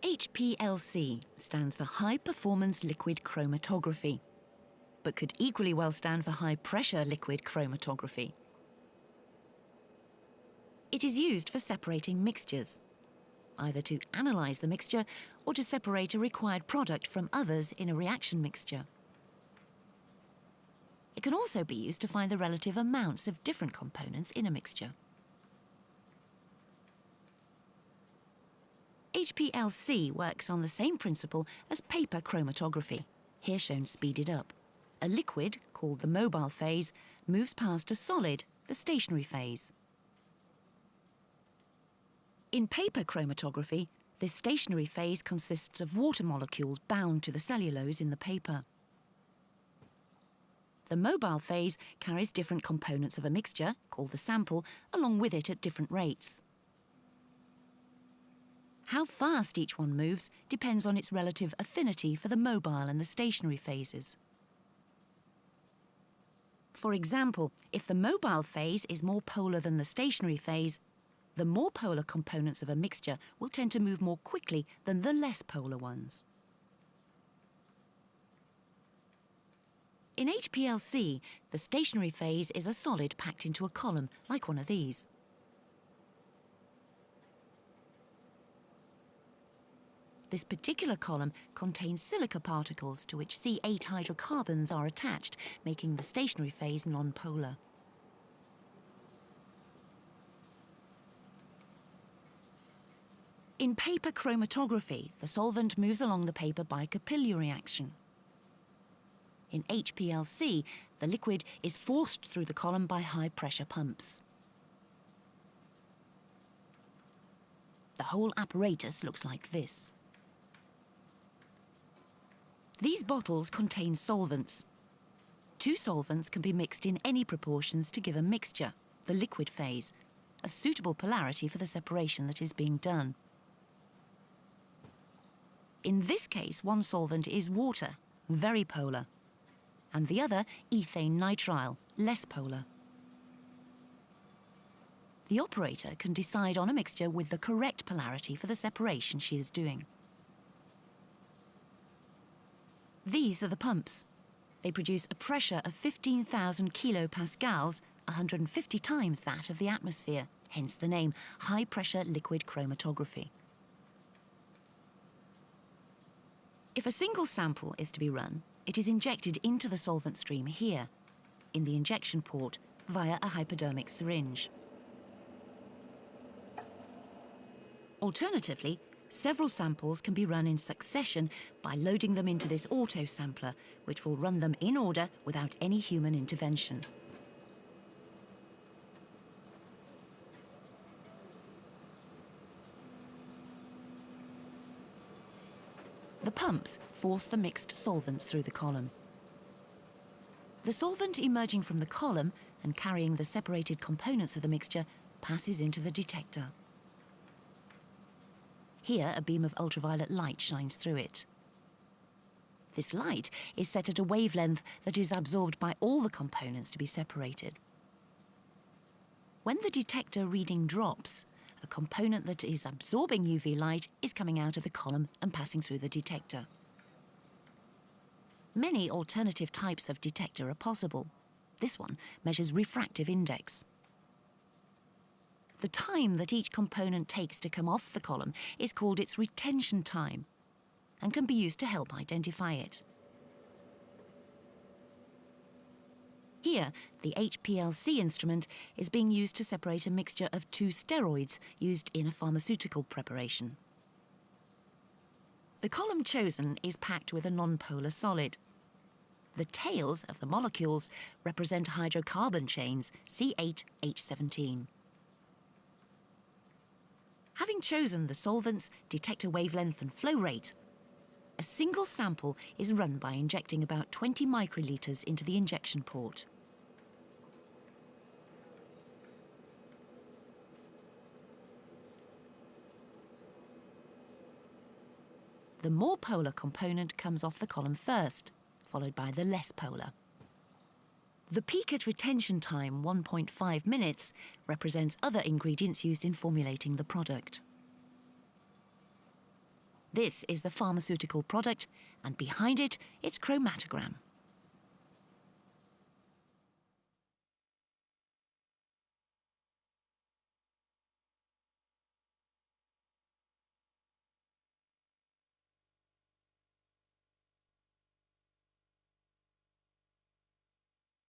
HPLC stands for High Performance Liquid Chromatography, but could equally well stand for High Pressure Liquid Chromatography. It is used for separating mixtures, either to analyse the mixture or to separate a required product from others in a reaction mixture. It can also be used to find the relative amounts of different components in a mixture. HPLC works on the same principle as paper chromatography, here shown speeded up. A liquid, called the mobile phase, moves past a solid, the stationary phase. In paper chromatography, this stationary phase consists of water molecules bound to the cellulose in the paper. The mobile phase carries different components of a mixture, called the sample, along with it at different rates. How fast each one moves depends on its relative affinity for the mobile and the stationary phases. For example, if the mobile phase is more polar than the stationary phase, the more polar components of a mixture will tend to move more quickly than the less polar ones. In HPLC, the stationary phase is a solid packed into a column, like one of these. This particular column contains silica particles to which C8 hydrocarbons are attached, making the stationary phase non-polar. In paper chromatography, the solvent moves along the paper by capillary action. In HPLC, the liquid is forced through the column by high-pressure pumps. The whole apparatus looks like this. These bottles contain solvents. Two solvents can be mixed in any proportions to give a mixture, the liquid phase, of suitable polarity for the separation that is being done. In this case, one solvent is water, very polar, and the other ethane nitrile, less polar. The operator can decide on a mixture with the correct polarity for the separation she is doing. These are the pumps. They produce a pressure of 15,000 kilopascals, 150 times that of the atmosphere, hence the name high-pressure liquid chromatography. If a single sample is to be run, it is injected into the solvent stream here, in the injection port, via a hypodermic syringe. Alternatively, several samples can be run in succession by loading them into this auto-sampler, which will run them in order without any human intervention. The pumps force the mixed solvents through the column. The solvent emerging from the column and carrying the separated components of the mixture passes into the detector. Here, a beam of ultraviolet light shines through it. This light is set at a wavelength that is absorbed by all the components to be separated. When the detector reading drops, a component that is absorbing UV light is coming out of the column and passing through the detector. Many alternative types of detector are possible. This one measures refractive index. The time that each component takes to come off the column is called its retention time and can be used to help identify it. Here, the HPLC instrument is being used to separate a mixture of two steroids used in a pharmaceutical preparation. The column chosen is packed with a non-polar solid. The tails of the molecules represent hydrocarbon chains C8H17. Having chosen the solvents, detector wavelength and flow rate, a single sample is run by injecting about 20 microliters into the injection port. The more polar component comes off the column first, followed by the less polar. The peak at retention time, 1.5 minutes, represents other ingredients used in formulating the product. This is the pharmaceutical product, and behind it, its chromatogram.